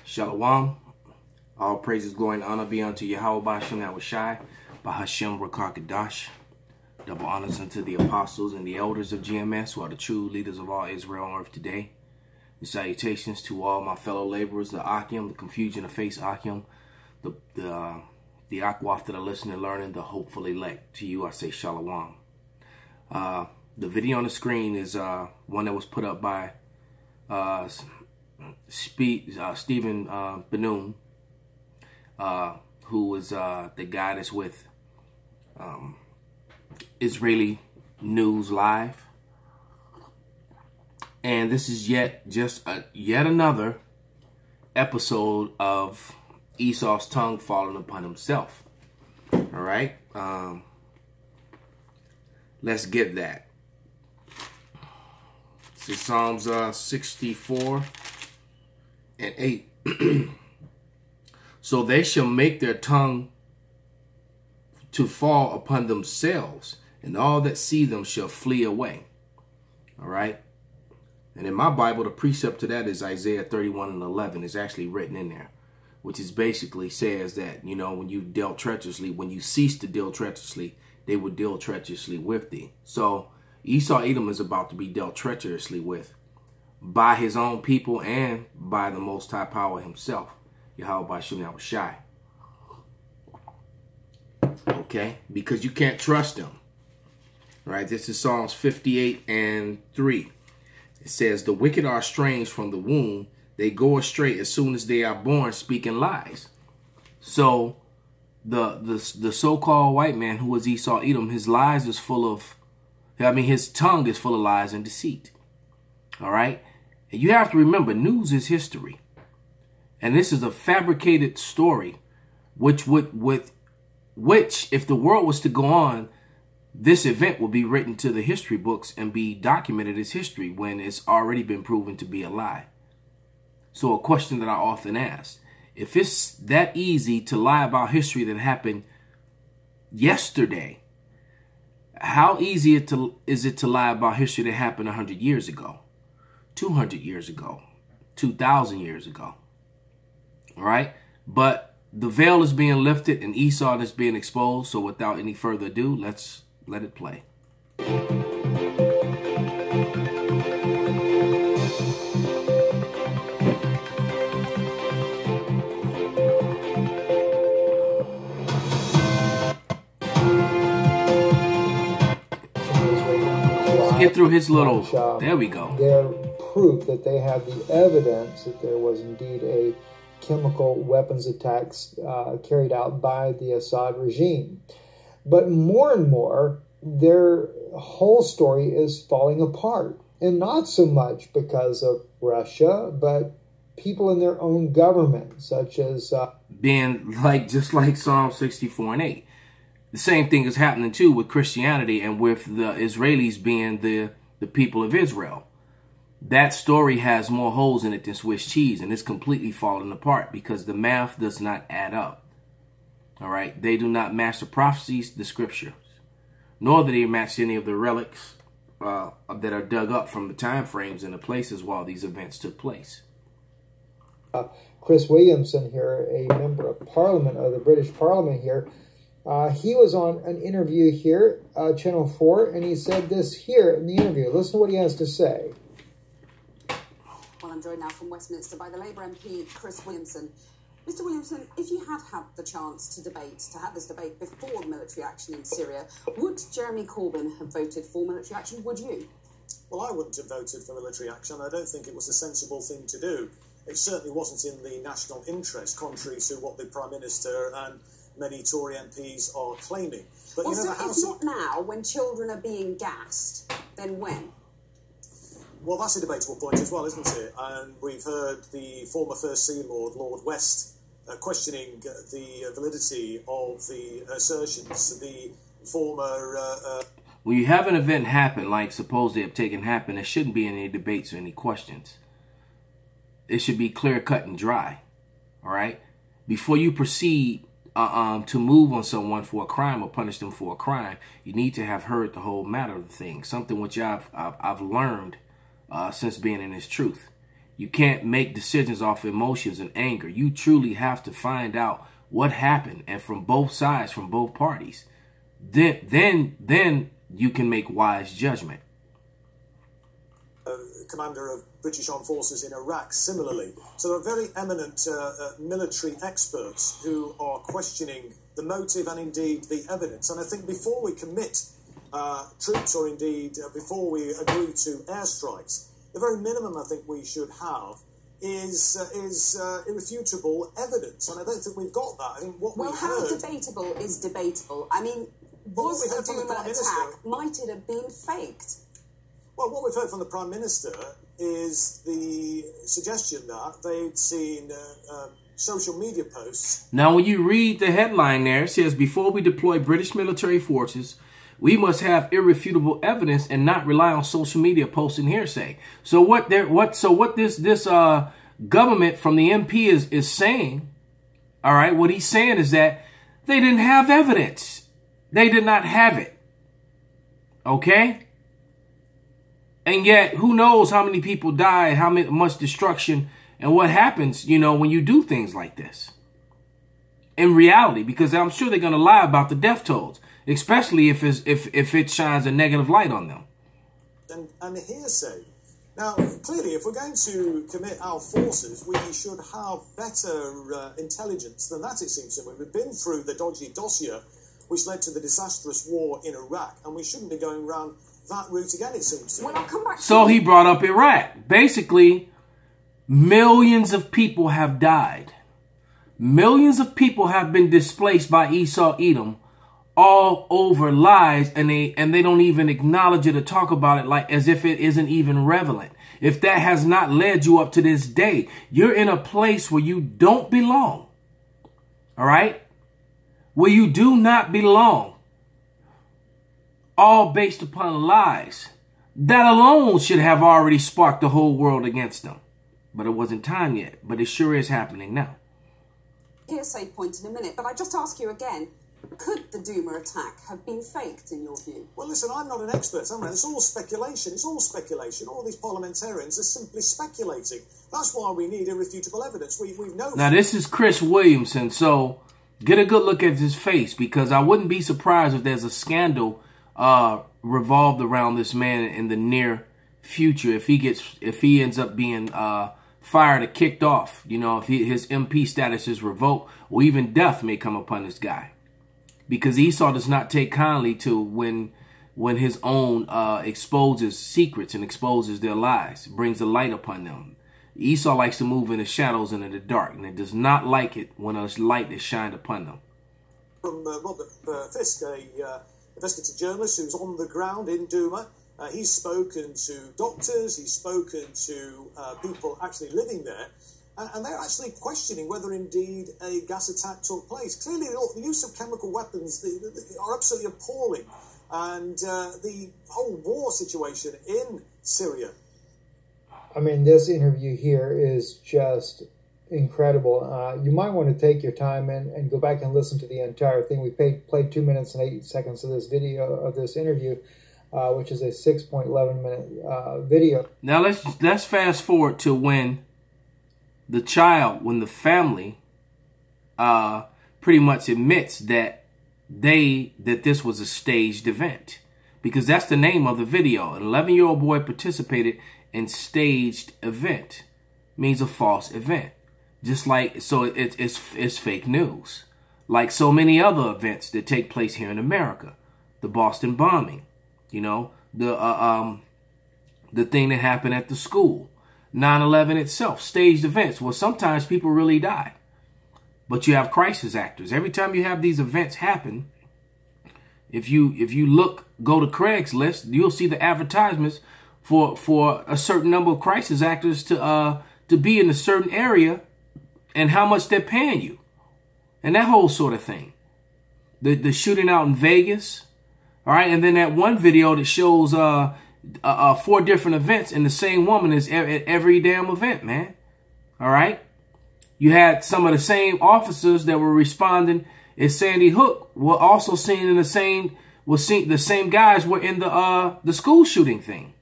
Shalom. All praises, glory, and honor be unto Yahweh Ba'Shem Yahushai, Bahashem Rakar Kadash. Double honors unto the apostles and the elders of GMS, who are the true leaders of all Israel on earth today. And salutations to all my fellow laborers, the Akim, the confusion of face Akim, the Akwaf that are listening and learning, the hopeful elect. To you I say Shalom. The video on the screen is one that was put up by Stephen Ben-Nun, who is the guy that's with Israeli News Live, and this is yet another episode of Esau's tongue falling upon himself. All right, let's get that. This is Psalms 64 and 8. So they shall make their tongue to fall upon themselves, and all that see them shall flee away. All right. And in my Bible, the precept to that is Isaiah 31 and 11 is actually written in there, which is basically says that, you know, when you dealt treacherously, when you cease to deal treacherously, they would deal treacherously with thee. So Esau Edom is about to be dealt treacherously with by his own people and by the Most High Power himself, Yahweh Ba'Shem Yahushai. Okay, because you can't trust them. Right, this is Psalms 58 and 3. It says, the wicked are estranged from the womb. They go astray as soon as they are born, speaking lies. So the so-called white man who is Esau Edom, his lies is full of, his tongue is full of lies and deceit. All right. And you have to remember, news is history. And this is a fabricated story, which, if the world was to go on, this event will be written to the history books and be documented as history when it's already been proven to be a lie. So a question that I often ask, if it's that easy to lie about history that happened yesterday, how easy is it to lie about history that happened 100 years ago, 200 years ago, 2,000 years ago? All right. But the veil is being lifted and Esau is being exposed. So without any further ado, let's let it play. Let's get through his little, there we go. Their proof that they have the evidence that there was indeed a chemical weapons attacks carried out by the Assad regime. But more and more, their whole story is falling apart. And not so much because of Russia, but people in their own government, such as... being just like Psalm 64 and 8. The same thing is happening too with Christianity and with the Israelis being the people of Israel. That story has more holes in it than Swiss cheese, and it's completely falling apart because the math does not add up. All right. They do not match the prophecies, the scriptures, nor do they match any of the relics that are dug up from the time frames and the places while these events took place. Chris Williamson here, a member of Parliament, of the British Parliament here, he was on an interview here, Channel 4, and he said this here in the interview. Listen to what he has to say. Well, I'm joined now from Westminster by the Labour MP, Chris Williamson. Mr. Williamson, if you had had the chance to have this debate before military action in Syria, would Jeremy Corbyn have voted for military action? Would you? Well, I wouldn't have voted for military action. I don't think it was a sensible thing to do. It certainly wasn't in the national interest, contrary to what the Prime Minister and many Tory MPs are claiming. But well, so if not now, when children are being gassed, then when? Well, that's a debatable point as well, isn't it? And we've heard the former First Sea Lord, Lord West, questioning the validity of the assertions. The former... when you have an event happen, like supposedly have taken happen, there shouldn't be any debates or any questions. It should be clear cut and dry. All right? Before you proceed to move on someone for a crime or punish them for a crime, you need to have heard the whole matter of the thing. Something which I've learned since being in this truth. You can't make decisions off emotions and anger. You truly have to find out what happened, and from both sides, from both parties. Then you can make wise judgment. Commander of British Armed Forces in Iraq, similarly. So there are very eminent military experts who are questioning the motive and indeed the evidence. And I think before we commit troops, or indeed before we agree to airstrikes, the very minimum I think we should have is irrefutable evidence. And I don't think we've got that. I think what we heard... Well, how debatable is debatable? I mean, was the Duma attack, might it have been faked? Well, what we've heard from the Prime Minister is the suggestion that they'd seen social media posts. Now, when you read the headline there, it says, before we deploy British military forces, we must have irrefutable evidence and not rely on social media posts and hearsay. So what this government from the MP is saying, all right, what he's saying is that they didn't have evidence. They did not have it. Okay? And yet, who knows how many people died, how much destruction, and what happens, you know, when you do things like this. In reality, because I'm sure they're going to lie about the death tolls, especially if it shines a negative light on them. And hearsay. Now, clearly, if we're going to commit our forces, we should have better intelligence than that, it seems to me. We've been through the dodgy dossier, which led to the disastrous war in Iraq, and we shouldn't be going around that route again, it seems to me. Well, I'll come back to so he brought up Iraq. Basically, millions of people have died. Millions of people have been displaced by Esau Edom, all over lies, and they don't even acknowledge it or talk about it like as if it isn't even relevant. If that has not led you up to this day, you're in a place where you don't belong. All right? Where you do not belong. All based upon lies. That alone should have already sparked the whole world against them. But it wasn't time yet. But it sure is happening now. Hearsay point in a minute, but I just ask you again, could the Duma attack have been faked in your view? Well, listen, I'm not an expert, am I? It's all speculation. It's all speculation. All these parliamentarians are simply speculating. That's why we need irrefutable evidence. We know... Now, this is Chris Williamson, so get a good look at his face, because I wouldn't be surprised if there's a scandal revolved around this man in the near future. If he ends up being fired or kicked off, you know, if his MP status is revoked, or even death may come upon this guy. Because Esau does not take kindly to when his own exposes secrets and exposes their lies, brings the light upon them. Esau likes to move in the shadows and in the dark, and it does not like it when a light is shined upon them. From Robert Fisk, a investigative journalist who's on the ground in Duma, he's spoken to doctors, he's spoken to people actually living there, and they're actually questioning whether indeed a gas attack took place. Clearly, the use of chemical weapons are absolutely appalling. And the whole war situation in Syria. I mean, this interview here is just incredible. You might want to take your time and go back and listen to the entire thing. We played 2 minutes and 8 seconds of this video, of this interview, which is a 6.11 minute video. Now let's fast forward to when the family pretty much admits that this was a staged event, because that's the name of the video. An 11-year-old boy participated in staged event, means a false event. Just like, so it's fake news. Like so many other events that take place here in America. The Boston bombing, you know, the thing that happened at the school. 9/11 itself, staged events. Well, sometimes people really die. But you have crisis actors. Every time you have these events happen, if you go to Craigslist, you'll see the advertisements for a certain number of crisis actors to be in a certain area and how much they're paying you. And that whole sort of thing. The shooting out in Vegas. All right. And then that one video that shows 4 different events, and the same woman is at every damn event, man. All right. You had some of the same officers that were responding at Sandy Hook were also seen in the same guys were in the school shooting thing.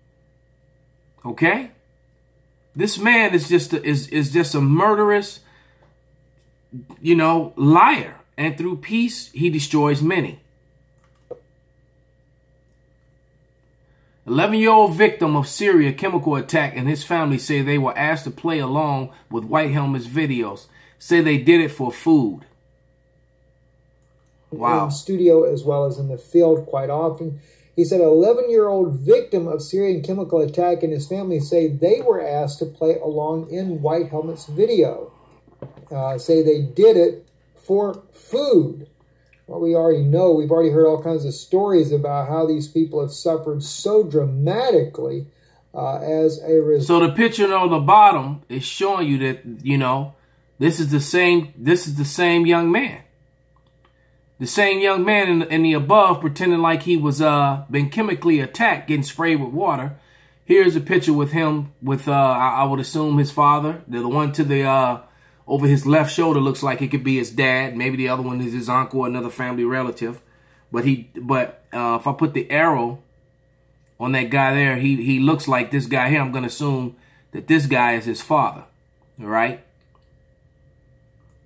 Okay. This man is just a murderous, liar. And through peace, he destroys many. 11-year-old victim of Syria chemical attack and his family say they were asked to play along with White Helmet's videos. Say they did it for food. Wow. In studio as well as in the field quite often. He said an 11-year-old victim of Syrian chemical attack and his family say they were asked to play along in White Helmet's video. Say they did it for food. Well, we already know, we've already heard all kinds of stories about how these people have suffered so dramatically as a result. So the picture on the bottom is showing you that, this is the same young man. The same young man in the above pretending like he was been chemically attacked, getting sprayed with water. Here's a picture with him with, I would assume his father. The one to the over his left shoulder looks like it could be his dad. Maybe the other one is his uncle or another family relative. But if I put the arrow on that guy there, he looks like this guy here. I'm going to assume that this guy is his father. All right.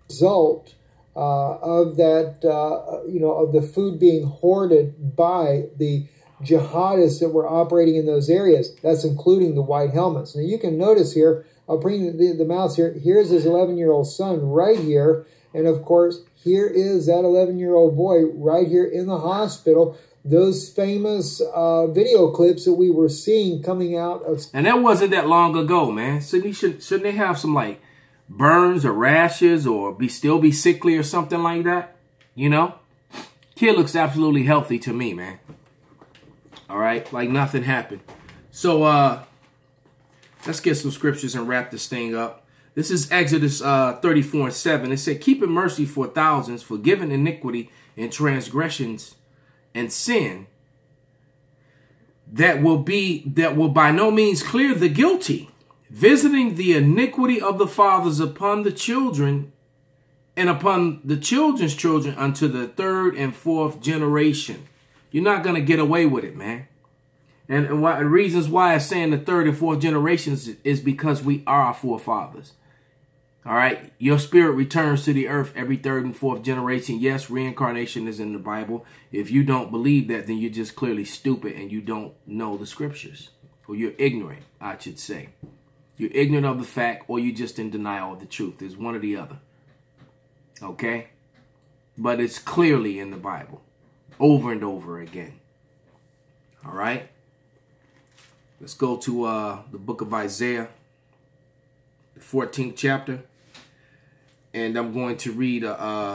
Result of that, of the food being hoarded by the jihadists that were operating in those areas. That's including the White Helmets. Now you can notice here, I'll bring the mouse here. Here's his 11-year-old son right here. And of course, here is that 11-year-old boy right here in the hospital. Those famous video clips that we were seeing coming out of. And that wasn't that long ago, man. Shouldn't they have some like burns or rashes or still be sickly or something like that? Kid looks absolutely healthy to me, man. All right. Like nothing happened. So, let's get some scriptures and wrap this thing up. This is Exodus 34:7. It said, keeping mercy for thousands, forgiving iniquity and transgressions and sin, that will by no means clear the guilty, visiting the iniquity of the fathers upon the children and upon the children's children unto the third and fourth generation. You're not going to get away with it, man. And reasons why it's saying the third and fourth generations is because we are our forefathers. All right. Your spirit returns to the earth every third and fourth generation. Yes, reincarnation is in the Bible. If you don't believe that, then you're just clearly stupid and you don't know the scriptures. Or you're ignorant, I should say. You're ignorant of the fact, or you're just in denial of the truth. There's one or the other. Okay? But it's clearly in the Bible. Over and over again. All right? Let's go to the book of Isaiah, the 14th chapter. And I'm going to read,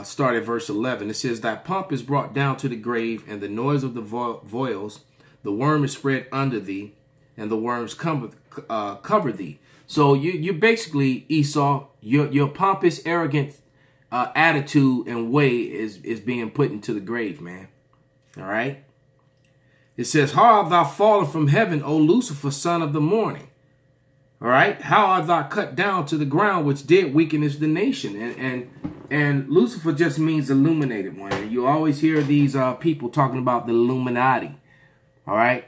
start at verse 11. It says, thy pomp is brought down to the grave, and the noise of the voiles. The worm is spread under thee, and the worms cover thee. So you basically, Esau, your pompous, arrogant attitude and way is being put into the grave, man. All right. It says, how art thou fallen from heaven, O Lucifer, son of the morning? All right. How art thou cut down to the ground, which did weakenest the nation? And Lucifer just means illuminated one. You always hear these people talking about the Illuminati. All right.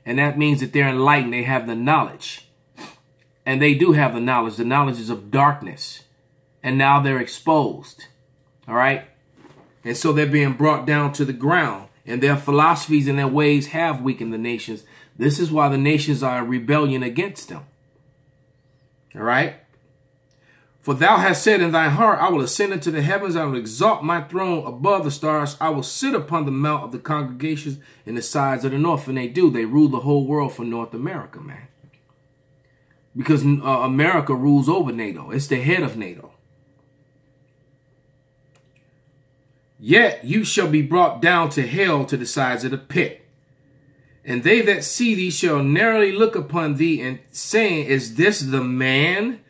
And that means that they're enlightened. They have the knowledge. And they do have the knowledge. The knowledge is of darkness. And now they're exposed. All right. And so they're being brought down to the ground. And their philosophies and their ways have weakened the nations. This is why the nations are in rebellion against them. All right. For thou hast said in thy heart, I will ascend into the heavens. I will exalt my throne above the stars. I will sit upon the mount of the congregations in the sides of the north. And they do. They rule the whole world for North America, man. Because America rules over NATO. It's the head of NATO. Yet you shall be brought down to hell, to the sides of the pit. And they that see thee shall narrowly look upon thee, and saying, is this the man?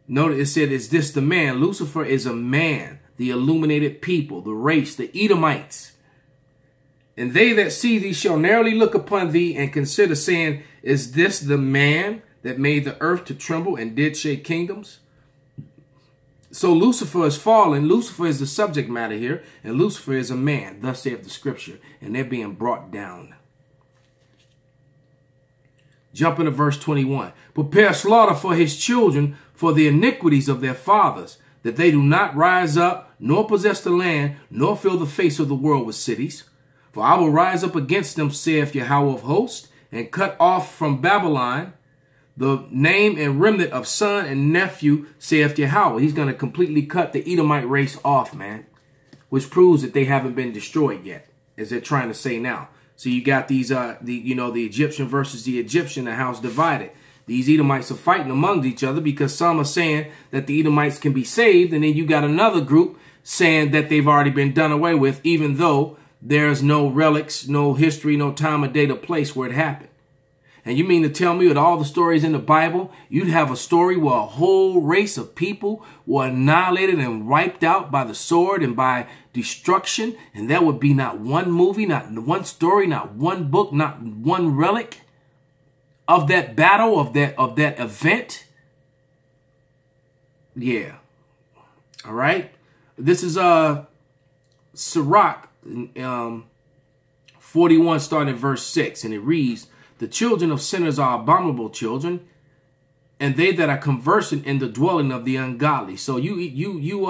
Notice it said, is this the man? Lucifer is a man, the illuminated people, the race, the Edomites. And they that see thee shall narrowly look upon thee and consider, saying, is this the man that made the earth to tremble and did shake kingdoms? So Lucifer is fallen. Lucifer is the subject matter here. And Lucifer is a man. Thus saith the scripture. And they're being brought down. Jump into verse 21. Prepare slaughter for his children for the iniquities of their fathers, that they do not rise up, nor possess the land, nor fill the face of the world with cities. For I will rise up against them, saith Yahweh of hosts, and cut off from Babylon the name and remnant of son and nephew, saith Yahweh. He's going to completely cut the Edomite race off, man, which proves that they haven't been destroyed yet, as they're trying to say now. So you got these, the Egyptian versus the Egyptian, the house divided. These Edomites are fighting among each other because some are saying that the Edomites can be saved. And then you got another group saying that they've already been done away with, even though there's no relics, no history, no time or date or place where it happened. And you mean to tell me with all the stories in the Bible, you'd have a story where a whole race of people were annihilated and wiped out by the sword and by destruction, and there would be not one movie, not one story, not one book, not one relic of that battle, of that event? Yeah. All right. This is Sirach 41, starting at verse 6, and it reads, the children of sinners are abominable children, and they that are conversant in the dwelling of the ungodly. So you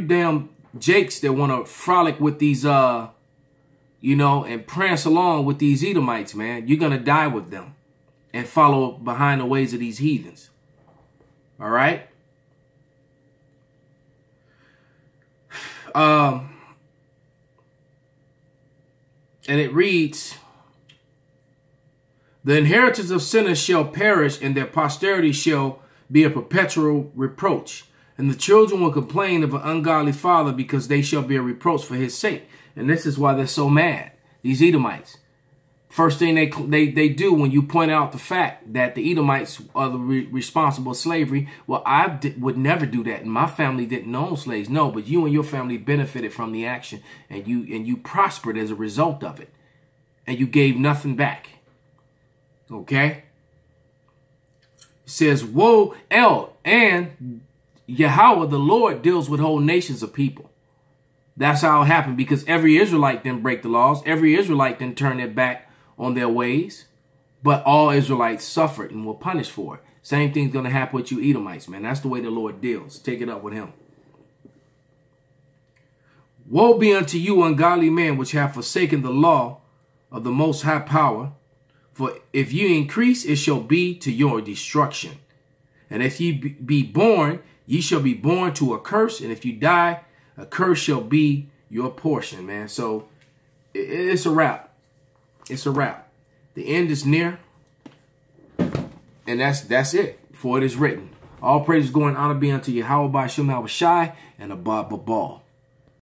damn jakes that want to frolic with these, and prance along with these Edomites, man. You're going to die with them and follow behind the ways of these heathens. All right. And it reads, the inheritance of sinners shall perish, and their posterity shall be a perpetual reproach. And the children will complain of an ungodly father, because they shall be a reproach for his sake. And this is why they're so mad, these Edomites. First thing they do when you point out the fact that the Edomites are the responsible for slavery. Well, I would never do that, and my family didn't own slaves. No, but you and your family benefited from the action, and you prospered as a result of it, and you gave nothing back. Okay? It says, woe, and Yahweh, the Lord, deals with whole nations of people. That's how it happened, because every Israelite didn't break the laws. Every Israelite didn't turn their back on their ways. But all Israelites suffered and were punished for it. Same thing's going to happen with you Edomites, man. That's the way the Lord deals. Take it up with him. Woe be unto you, ungodly man, which have forsaken the law of the Most High Power. For if you increase, it shall be to your destruction. And if ye be born, ye shall be born to a curse. And if you die, a curse shall be your portion, man. So it's a wrap. It's a wrap. The end is near. And that's it. For it is written. All praise, glory, and honor be unto Yahweh by Shem Shai and Abba Babal.